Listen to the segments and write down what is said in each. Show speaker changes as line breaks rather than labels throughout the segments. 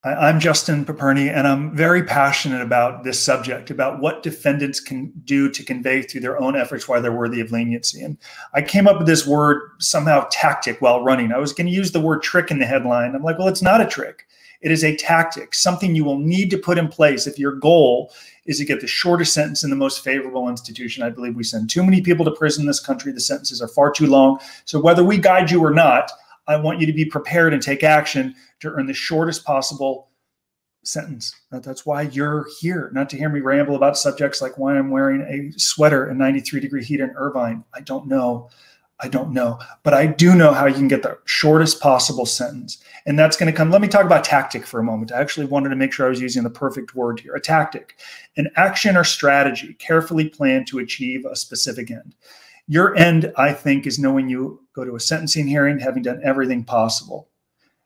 I'm Justin Paperny, and I'm very passionate about this subject, about what defendants can do to convey through their own efforts why they're worthy of leniency. And I came up with this word, somehow tactic, while running. I was going to use the word trick in the headline. I'm like, well, it's not a trick. It is a tactic, something you will need to put in place if your goal is to get the shortest sentence in the most favorable institution. I believe we send too many people to prison in this country. The sentences are far too long. So whether we guide you or not, I want you to be prepared and take action to earn the shortest possible sentence. That's why you're here, not to hear me ramble about subjects like why I'm wearing a sweater in 93-degree heat in Irvine. I don't know. But I do know how you can get the shortest possible sentence. And that's going to come. Let me talk about tactic for a moment. I actually wanted to make sure I was using the perfect word here. A tactic, an action or strategy carefully planned to achieve a specific end. Your end, I think, is knowing you go to a sentencing hearing, having done everything possible.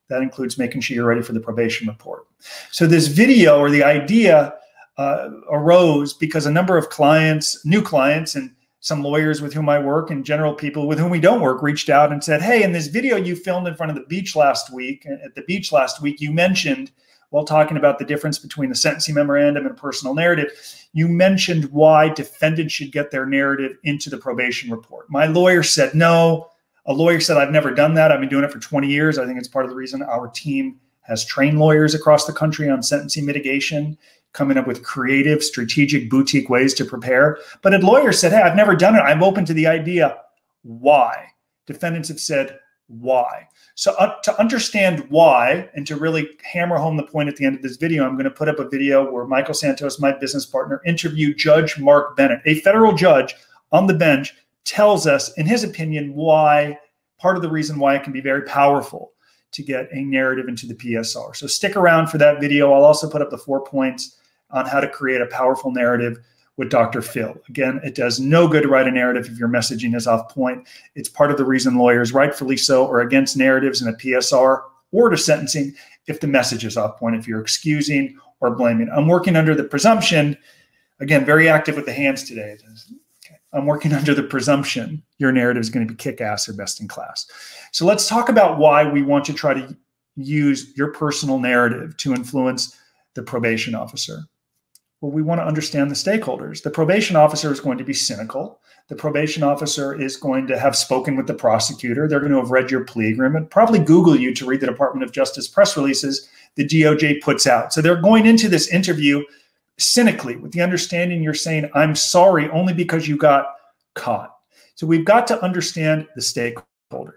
That includes making sure you're ready for the probation report. So this video, or the idea, arose because a number of clients, new clients, and some lawyers with whom I work and general people with whom we don't work reached out and said, hey, in this video you filmed in front of the beach last week, you mentioned, while talking about the difference between the sentencing memorandum and a personal narrative, you mentioned why defendants should get their narrative into the probation report. My lawyer said no. A lawyer said, I've never done that. I've been doing it for 20 years. I think it's part of the reason our team has trained lawyers across the country on sentencing mitigation, coming up with creative, strategic, boutique ways to prepare. But a lawyer said, hey, I've never done it. I'm open to the idea. Why? Defendants have said, why? So to understand why, and to really hammer home the point at the end of this video, I'm going to put up a video where Michael Santos, my business partner, interviewed Judge Mark Bennett, a federal judge on the bench, tells us, in his opinion, why, part of the reason why it can be very powerful to get a narrative into the PSR. So stick around for that video. I'll also put up the 4 points on how to create a powerful narrative with Dr. Phil. Again, it does no good to write a narrative if your messaging is off point. It's part of the reason lawyers, rightfully so, are against narratives in a PSR or to sentencing if the message is off point, if you're excusing or blaming. I'm working under the presumption, again, very active with the hands today. I'm working under the presumption your narrative is going to be kick-ass or best in class. So let's talk about why we want to try to use your personal narrative to influence the probation officer. Well, we want to understand the stakeholders. The probation officer is going to be cynical. The probation officer is going to have spoken with the prosecutor. They're going to have read your plea agreement, probably Google you to read the Department of Justice press releases the DOJ puts out. So they're going into this interview cynically with the understanding you're saying, I'm sorry, only because you got caught. So we've got to understand the stakeholders.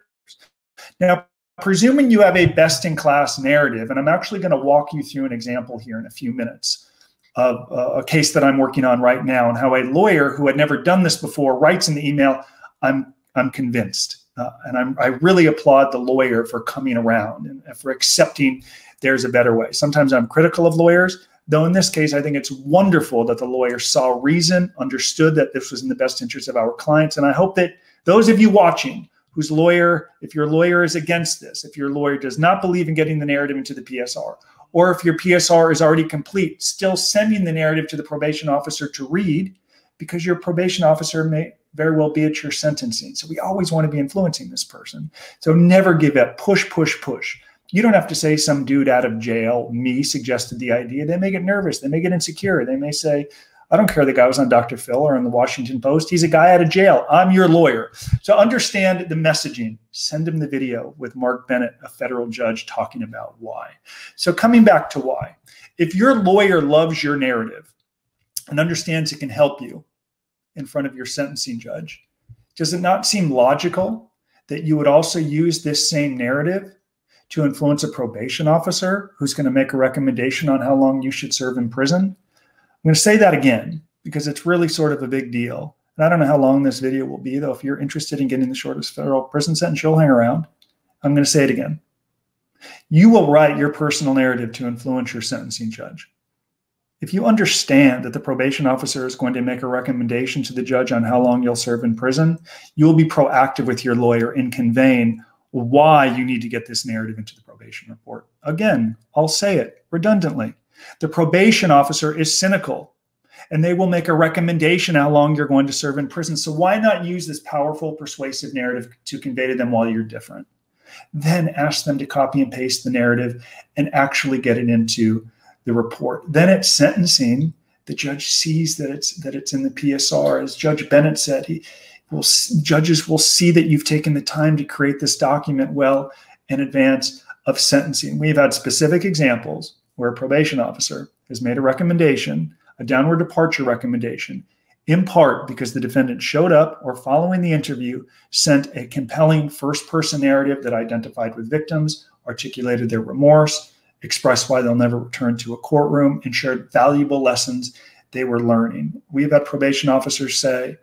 Now, presuming you have a best-in-class narrative, and I'm actually going to walk you through an example here in a few minutes of a case that I'm working on right now, and how a lawyer who had never done this before writes in the email, I'm convinced. And I really applaud the lawyer for coming around and for accepting there's a better way. Sometimes I'm critical of lawyers, though in this case, I think it's wonderful that the lawyer saw reason, understood that this was in the best interest of our clients. And I hope that those of you watching whose lawyer, if your lawyer is against this, if your lawyer does not believe in getting the narrative into the PSR, or if your PSR is already complete, still sending the narrative to the probation officer to read, because your probation officer may very well be at your sentencing. So we always want to be influencing this person. So never give up. Push, push, push. You don't have to say some dude out of jail, me, suggested the idea. They may get nervous. They may get insecure. They may say, I don't care the guy was on Dr. Phil or on the Washington Post. He's a guy out of jail. I'm your lawyer. So understand the messaging. Send him the video with Mark Bennett, a federal judge, talking about why. So coming back to why. If your lawyer loves your narrative and understands it can help you in front of your sentencing judge, does it not seem logical that you would also use this same narrative to influence a probation officer who's going to make a recommendation on how long you should serve in prison? I'm going to say that again because it's really sort of a big deal. And I don't know how long this video will be, though. If you're interested in getting the shortest federal prison sentence, you'll hang around. I'm going to say it again. You will write your personal narrative to influence your sentencing judge. If you understand that the probation officer is going to make a recommendation to the judge on how long you'll serve in prison, you will be proactive with your lawyer in conveying why you need to get this narrative into the probation report. Again, I'll say it redundantly. The probation officer is cynical, and they will make a recommendation how long you're going to serve in prison. So why not use this powerful, persuasive narrative to convey to them why you're different? then ask them to copy and paste the narrative and actually get it into the report. Then at sentencing, the judge sees that it's in the PSR. As Judge Bennett said, judges will see that you've taken the time to create this document well in advance of sentencing. We've had specific examples where a probation officer has made a recommendation, a downward departure recommendation, in part because the defendant showed up or following the interview sent a compelling first-person narrative that identified with victims, articulated their remorse, expressed why they'll never return to a courtroom, and shared valuable lessons they were learning. We've had probation officers say,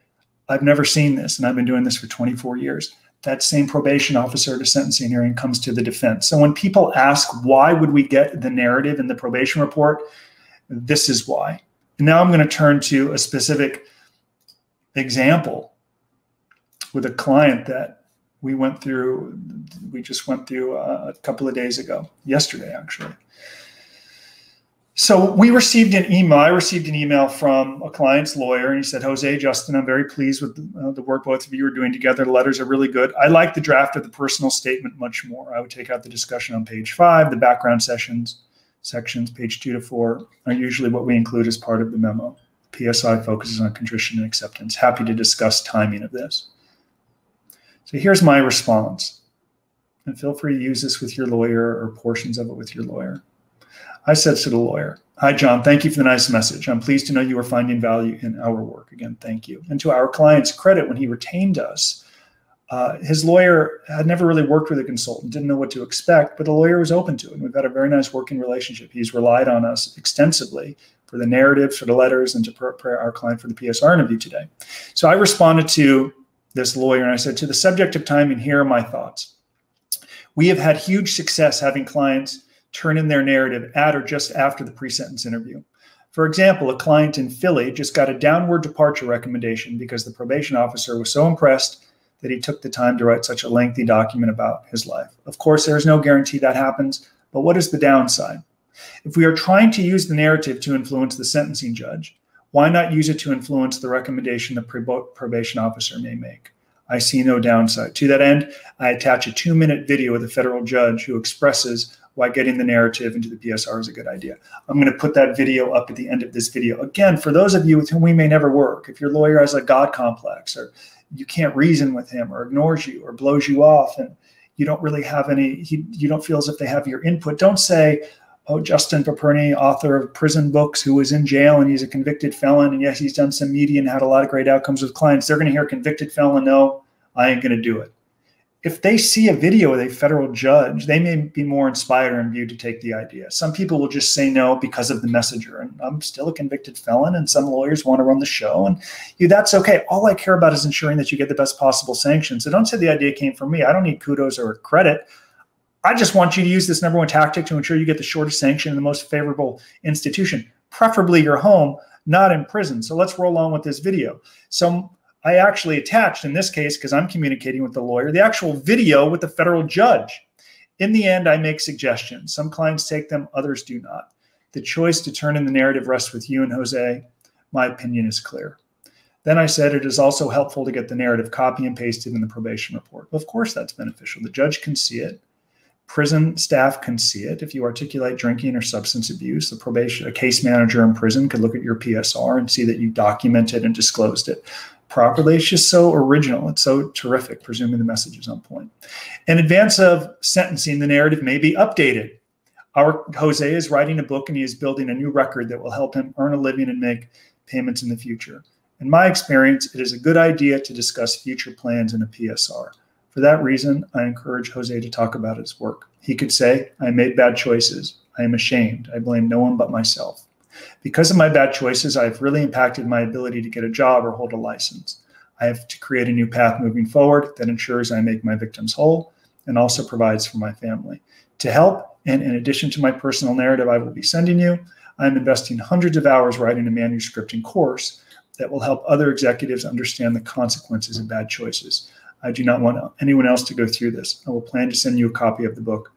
I've never seen this, and I've been doing this for 24 years. That same probation officer at a sentencing hearing comes to the defense. So when people ask, why would we get the narrative in the probation report? This is why. And now I'm going to turn to a specific example with a client that we just went through a couple of days ago, yesterday, actually. So I received an email from a client's lawyer, and he said, Jose, Justin, I'm very pleased with the work both of you are doing together. The letters are really good. I like the draft of the personal statement much more. I would take out the discussion on page 5. The background sections, page 2 to 4, are usually what we include as part of the memo. PSI focuses on contrition and acceptance. Happy to discuss timing of this. So here's my response. And feel free to use this with your lawyer or portions of it with your lawyer. I said to the lawyer, hi, John, thank you for the nice message. I'm pleased to know you are finding value in our work. Again, thank you. And to our client's credit, when he retained us, his lawyer had never really worked with a consultant, didn't know what to expect, but the lawyer was open to it. And we've had a very nice working relationship. He's relied on us extensively for the narratives, for the letters, and to prepare our client for the PSR interview today. So I responded to this lawyer and I said, to the subject of timing, here are my thoughts. We have had huge success having clients turn in their narrative at or just after the pre-sentence interview. For example, a client in Philly just got a downward departure recommendation because the probation officer was so impressed that he took the time to write such a lengthy document about his life. Of course, there is no guarantee that happens, but what is the downside? If we are trying to use the narrative to influence the sentencing judge, why not use it to influence the recommendation the probation officer may make? I see no downside. To that end, I attach a 2-minute video of the federal judge who expresses why getting the narrative into the PSR is a good idea. I'm going to put that video up at the end of this video. Again, for those of you with whom we may never work, if your lawyer has a God complex or you can't reason with him or ignores you or blows you off and you don't really have you don't feel as if they have your input, don't say, oh, Justin Paperny, author of prison books, who was in jail and he's a convicted felon. And yes, he's done some media and had a lot of great outcomes with clients. They're going to hear convicted felon. No, I ain't going to do it. If they see a video with a federal judge, they may be more inspired or imbued to take the idea. Some people will just say no because of the messenger. And I'm still a convicted felon, and some lawyers want to run the show. And that's okay. All I care about is ensuring that you get the best possible sanctions. So don't say the idea came from me. I don't need kudos or credit. I just want you to use this #1 tactic to ensure you get the shortest sanction in the most favorable institution, preferably your home, not in prison. So let's roll on with this video. So I actually attached, in this case, because I'm communicating with the lawyer, the actual video with the federal judge. In the end, I make suggestions. Some clients take them, others do not. The choice to turn in the narrative rests with you and Jose. My opinion is clear. Then I said it is also helpful to get the narrative copy and pasted in the probation report. Of course, that's beneficial. The judge can see it. Prison staff can see it. If you articulate drinking or substance abuse, a case manager in prison could look at your PSR and see that you documented and disclosed it properly. It's just so original. It's so terrific, presuming the message is on point. In advance of sentencing, the narrative may be updated. Our Jose is writing a book and he is building a new record that will help him earn a living and make payments in the future. In my experience, it is a good idea to discuss future plans in a PSR. For that reason, I encourage Jose to talk about his work. He could say, I made bad choices. I am ashamed. I blame no one but myself. Because of my bad choices, I have really impacted my ability to get a job or hold a license. I have to create a new path moving forward that ensures I make my victims whole and also provides for my family. To help, and in addition to my personal narrative I will be sending you, I am investing hundreds of hours writing a manuscript and course that will help other executives understand the consequences of bad choices. I do not want anyone else to go through this. I will plan to send you a copy of the book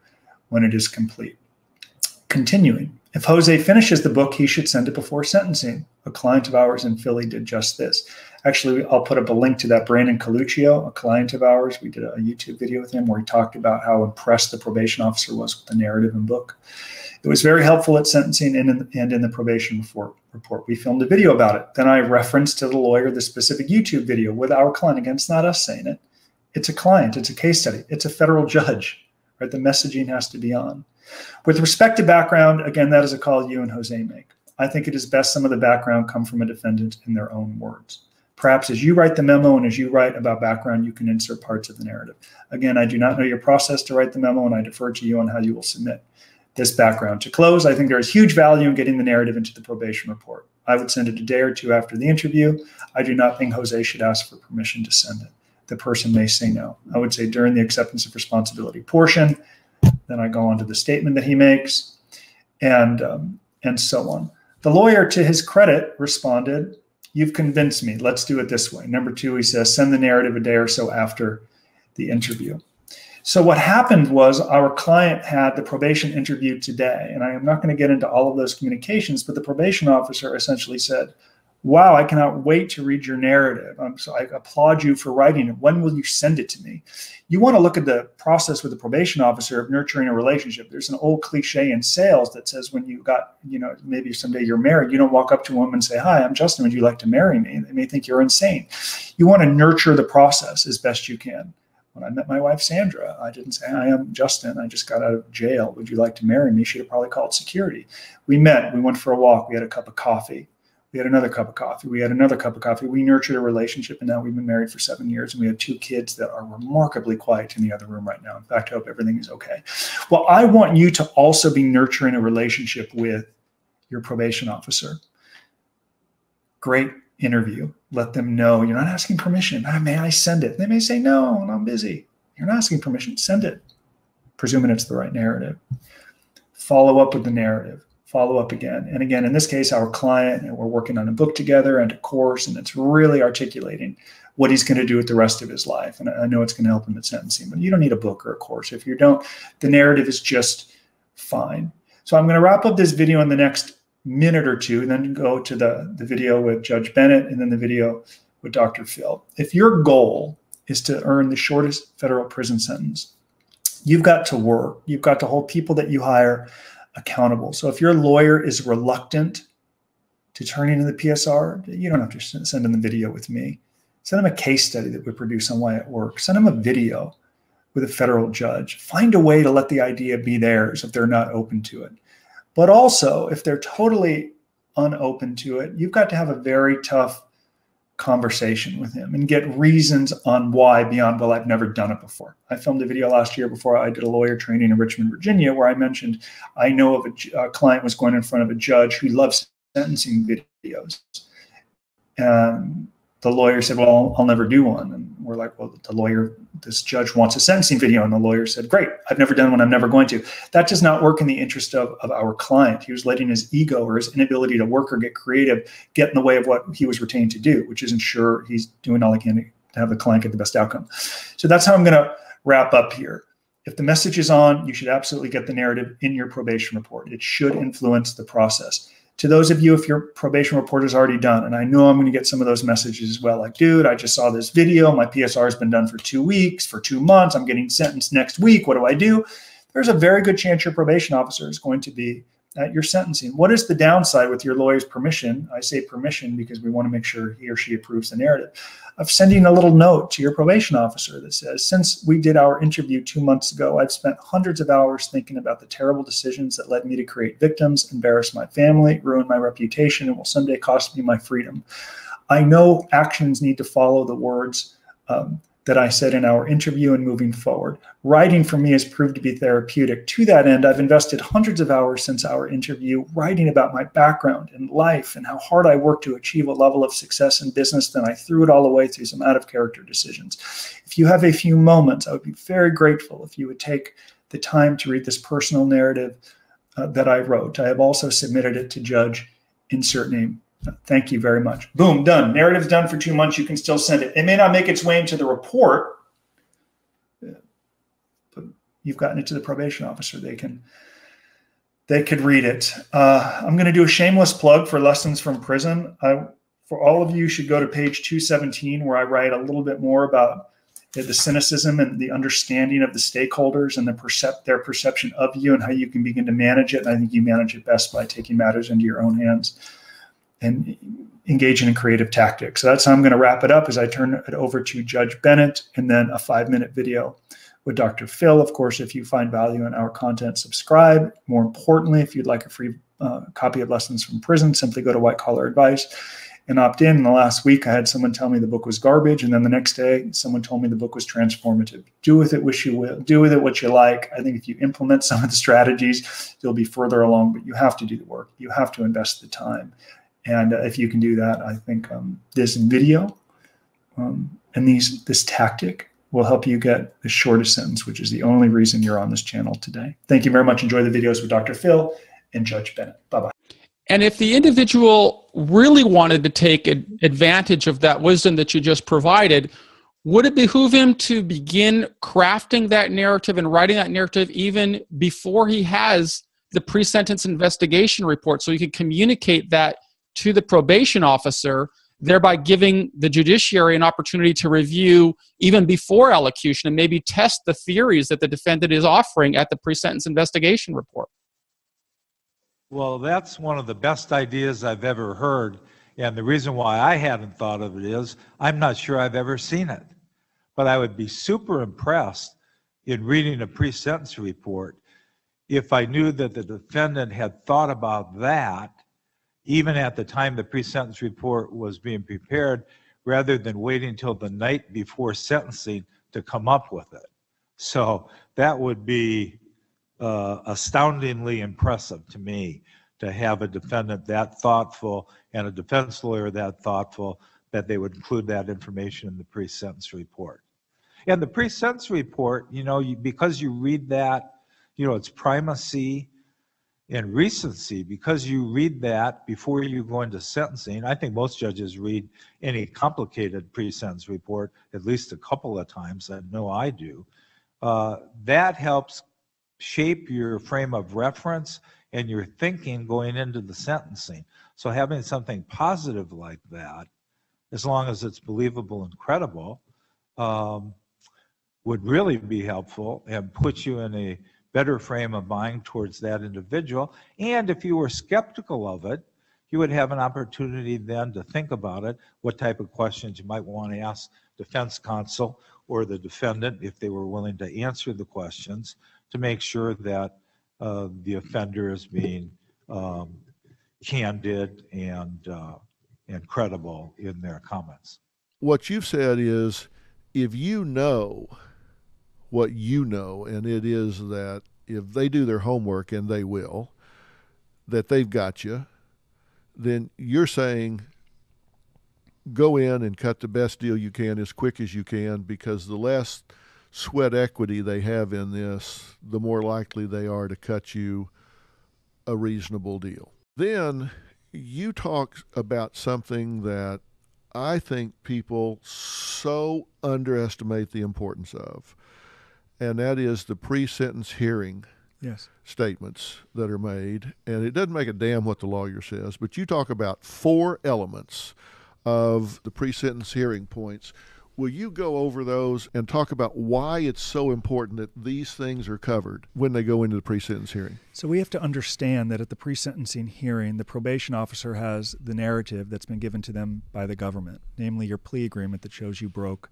when it is complete. Continuing, if Jose finishes the book, he should send it before sentencing. A client of ours in Philly did just this. Actually, I'll put up a link to that. Branden Coluccio, a client of ours, we did a YouTube video with him where he talked about how impressed the probation officer was with the narrative and book. It was very helpful at sentencing and in the probation report. We filmed a video about it. Then I referenced to the lawyer the specific YouTube video with our client. Again, it's not us saying it. It's a client. It's a case study. It's a federal judge. Right? The messaging has to be on. With respect to background, again, that is a call you and Jose make. I think it is best some of the background come from a defendant in their own words. Perhaps as you write the memo and as you write about background, you can insert parts of the narrative. Again, I do not know your process to write the memo, and I defer to you on how you will submit this background. To close, I think there is huge value in getting the narrative into the probation report. I would send it a day or two after the interview. I do not think Jose should ask for permission to send it. The person may say no. I would say during the acceptance of responsibility portion, then I go on to the statement that he makes, and so on. The lawyer, to his credit, responded, "You've convinced me. Let's do it this way." Number two, he says, send the narrative a day or so after the interview. So what happened was our client had the probation interview today, and I am not going to get into all of those communications, but the probation officer essentially said, "Wow, I cannot wait to read your narrative. So I applaud you for writing it. When will you send it to me?" You want to look at the process with the probation officer of nurturing a relationship. There's an old cliche in sales that says when you got, maybe someday you're married, you don't walk up to a woman and say, "Hi, I'm Justin. Would you like to marry me?" They may think you're insane. You want to nurture the process as best you can. When I met my wife, Sandra, I didn't say, "Hi, I'm Justin. I just got out of jail. Would you like to marry me?" She'd have probably called security. We met. We went for a walk. We had a cup of coffee. We had another cup of coffee. We had another cup of coffee. We nurtured a relationship, and now we've been married for 7 years, and we have 2 kids that are remarkably quiet in the other room right now. In fact, I hope everything is okay. Well, I want you to also be nurturing a relationship with your probation officer. Great interview. Let them know you're not asking permission. May I send it? They may say, "No, I'm busy." You're not asking permission. Send it, presuming it's the right narrative. Follow up with the narrative. Follow up again. And again, in this case, our client, and we're working on a book together and a course, and it's really articulating what he's going to do with the rest of his life. And I know it's going to help him at sentencing, but you don't need a book or a course. If you don't, the narrative is just fine. So I'm going to wrap up this video in the next minute or two, and then go to the video with Judge Bennett and then the video with Dr. Phil. If your goal is to earn the shortest federal prison sentence, you've got to work. You've got to hold people that you hire accountable. So if your lawyer is reluctant to turn into the PSR, you don't have to send them the video with me. Send them a case study that we produce on why it works. Send them a video with a federal judge. Find a way to let the idea be theirs if they're not open to it. But also, if they're totally unopen to it, you've got to have a very tough conversation with him and get reasons on why beyond, "Well, I've never done it before." I filmed a video last year before I did a lawyer training in Richmond, Virginia, where I mentioned I know of a client was going in front of a judge who loves sentencing videos. And the lawyer said, "Well, I'll never do one." And we're like, "Well, this judge wants a sentencing video." And the lawyer said, "Great, I've never done one, I'm never going to." That does not work in the interest of our client. He was letting his ego or his inability to work or get creative get in the way of what he was retained to do, which is ensure he's doing all he can to have the client get the best outcome. So that's how I'm going to wrap up here. If the message is on, you should absolutely get the narrative in your probation report. It should influence the process. To those of you, if your probation report is already done, and I know I'm going to get some of those messages as well, like, "Dude, I just saw this video. My PSR has been done for 2 weeks, for 2 months. I'm getting sentenced next week. What do I do?" There's a very good chance your probation officer is going to be at your sentencing. What is the downside with your lawyer's permission? I say permission because we want to make sure he or she approves the narrative, of sending a little note to your probation officer that says, "Since we did our interview 2 months ago, I've spent hundreds of hours thinking about the terrible decisions that led me to create victims, embarrass my family, ruin my reputation, and will someday cost me my freedom. I know actions need to follow the words that I said in our interview and moving forward. Writing for me has proved to be therapeutic. To that end, I've invested hundreds of hours since our interview writing about my background and life and how hard I worked to achieve a level of success in business. Then I threw it all away through some out-of-character decisions. If you have a few moments, I would be very grateful if you would take the time to read this personal narrative that I wrote. I have also submitted it to Judge Insert Name. Thank you very much." Boom, done. Narrative's done for 2 months. You can still send it. It may not make its way into the report, but you've gotten it to the probation officer. They can they could read it. I'm going to do a shameless plug for Lessons from Prison. For all of you, should go to page 217, where I write a little bit more about the cynicism and the understanding of the stakeholders and their perception of you and how you can begin to manage it. And I think you manage it best by taking matters into your own hands and engaging in creative tactics. So that's how I'm going to wrap it up as I turn it over to Judge Bennett, and then a 5-minute video with Dr. Phil. Of course, if you find value in our content, subscribe. More importantly, if you'd like a free copy of Lessons from Prison, simply go to White Collar Advice and opt in. In the last week, I had someone tell me the book was garbage, and then the next day, someone told me the book was transformative. Do with it what you will. Do with it what you like. I think if you implement some of the strategies, you'll be further along, but you have to do the work. You have to invest the time. And if you can do that, I think this video and this tactic will help you get the shortest sentence, which is the only reason you're on this channel today. Thank you very much. Enjoy the videos with Dr. Phil and Judge Bennett. Bye-bye.
And if the individual really wanted to take advantage of that wisdom that you just provided, would it behoove him to begin crafting that narrative and writing that narrative even before he has the pre-sentence investigation report, so he could communicate that to the probation officer, thereby giving the judiciary an opportunity to review even before elocution and maybe test the theories that the defendant is offering at the pre-sentence investigation report?
Well, that's one of the best ideas I've ever heard. And the reason why I hadn't thought of it is I'm not sure I've ever seen it. But I would be super impressed in reading a pre-sentence report if I knew that the defendant had thought about that even at the time the pre-sentence report was being prepared, rather than waiting until the night before sentencing to come up with it. So that would be astoundingly impressive to me, to have a defendant that thoughtful and a defense lawyer that thoughtful that they would include that information in the pre-sentence report. And the pre-sentence report, because you read that, it's primacy and recency. Because you read that before you go into sentencing, I think most judges read any complicated pre-sentence report at least a couple of times. I know I do. That helps shape your frame of reference and your thinking going into the sentencing. So having something positive like that, as long as it's believable and credible, would really be helpful and put you in a better frame of mind towards that individual. And if you were skeptical of it, you would have an opportunity then to think about it, what type of questions you might want to ask defense counsel or the defendant if they were willing to answer the questions, to make sure that the offender is being candid and credible in their comments.
What you've said is, if you know what you know, and it is that if they do their homework, and they will, that they've got you, then you're saying go in and cut the best deal you can as quick as you can, because the less sweat equity they have in this, the more likely they are to cut you a reasonable deal. Then you talk about something that I think people so underestimate the importance of, and that is the pre-sentence hearing statements that are made. And it doesn't make a damn what the lawyer says, but you talk about 4 elements of the pre-sentence hearing points. Will you go over those and talk about why it's so important that these things are covered when they go into the pre-sentence hearing?
So we have to understand that at the pre-sentencing hearing, the probation officer has the narrative that's been given to them by the government, namely your plea agreement that shows you broke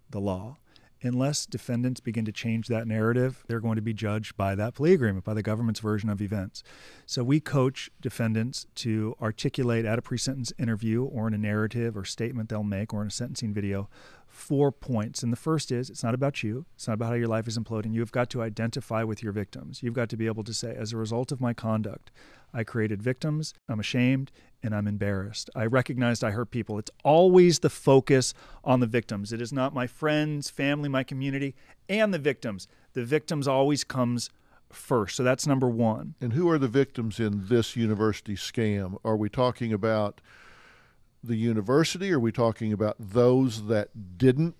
the law. Unless defendants begin to change that narrative, they're going to be judged by that plea agreement, by the government's version of events. So we coach defendants to articulate at a pre-sentence interview or in a narrative or statement they'll make or in a sentencing video 4 points. And the first is, it's not about you. It's not about how your life is imploding. You've got to identify with your victims. You've got to be able to say, as a result of my conduct, I created victims, I'm ashamed, and I'm embarrassed. I recognized I hurt people. It's always the focus on the victims. It is not my friends, family, my community, and the victims. The victims always comes first. So that's number 1.
And who are the victims in this university scam? Are we talking about the university? Are we talking about those that didn't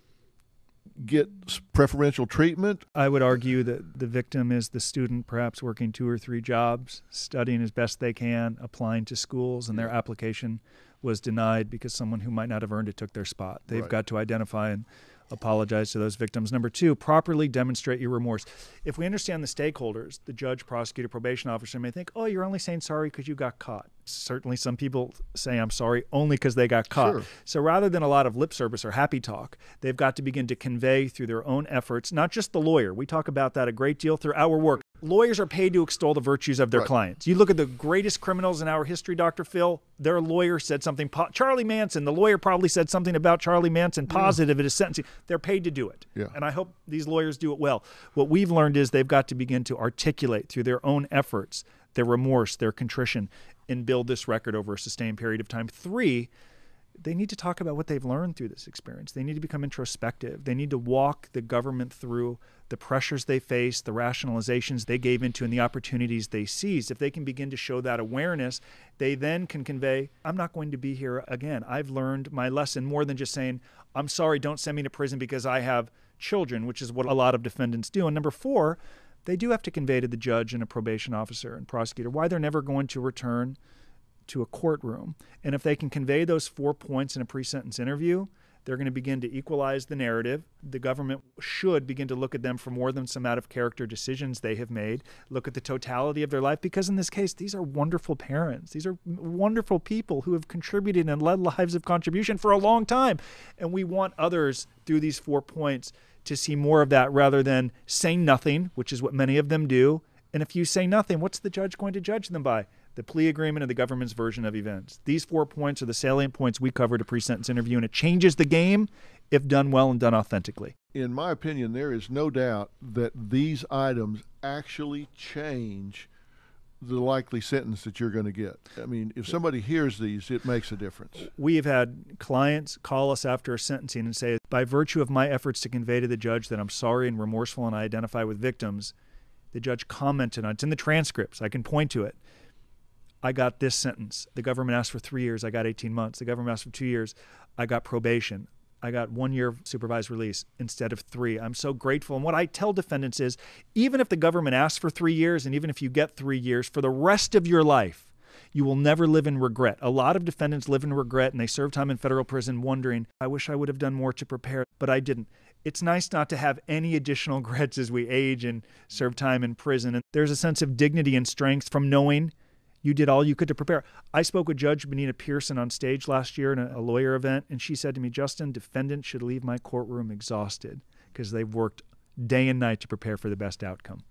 get preferential treatment?
I would argue that the victim is the student, perhaps working 2 or 3 jobs, studying as best they can, applying to schools, and their application was denied because someone who might not have earned it took their spot. They've got to identify and apologize to those victims. Number 2, properly demonstrate your remorse. If we understand the stakeholders, the judge, prosecutor, probation officer may think, oh, you're only saying sorry because you got caught. Certainly some people say I'm sorry only because they got caught.
Sure.
So rather than a lot of lip service or happy talk, they've got to begin to convey through their own efforts, not just the lawyer. We talk about that a great deal through our work. Lawyers are paid to extol the virtues of their clients. You look at the greatest criminals in our history, Dr. Phil, their lawyer said something, Charlie Manson, the lawyer probably said something about Charlie Manson positive at his sentencing. They're paid to do it. Yeah. And I hope these lawyers do it well. What we've learned is they've got to begin to articulate through their own efforts, their remorse, their contrition, and build this record over a sustained period of time. 3, they need to talk about what they've learned through this experience. They need to become introspective. They need to walk the government through the pressures they face, the rationalizations they gave into, and the opportunities they seized. If they can begin to show that awareness, they then can convey, I'm not going to be here again. I've learned my lesson, more than just saying, I'm sorry, don't send me to prison because I have children, which is what a lot of defendants do. And number 4, they do have to convey to the judge and a probation officer and prosecutor why they're never going to return to a courtroom. And if they can convey those 4 points in a pre-sentence interview, they're going to begin to equalize the narrative. The government should begin to look at them for more than some out-of-character decisions they have made, look at the totality of their life, because in this case, these are wonderful parents. These are wonderful people who have contributed and led lives of contribution for a long time. And we want others, through these 4 points, to see more of that rather than say nothing, which is what many of them do. And if you say nothing, what's the judge going to judge them by? The plea agreement and the government's version of events. These 4 points are the salient points we covered a pre-sentence interview, and it changes the game if done well and done authentically.
In my opinion, there is no doubt that these items actually change the likely sentence that you're going to get. I mean, if somebody hears these, it makes a difference.
We have had clients call us after a sentencing and say, by virtue of my efforts to convey to the judge that I'm sorry and remorseful and I identify with victims, the judge commented on it. It's in the transcripts. I can point to it. I got this sentence. The government asked for 3 years. I got 18 months. The government asked for 2 years. I got probation. I got 1 year of supervised release instead of 3. I'm so grateful. And what I tell defendants is, even if the government asks for 3 years, and even if you get 3 years, for the rest of your life, you will never live in regret. A lot of defendants live in regret, and they serve time in federal prison wondering, I wish I would have done more to prepare, but I didn't. It's nice not to have any additional regrets as we age and serve time in prison. And there's a sense of dignity and strength from knowing you did all you could to prepare. I spoke with Judge Benita Pearson on stage last year in a lawyer event, and she said to me, Justin, defendants should leave my courtroom exhausted because they've worked day and night to prepare for the best outcome.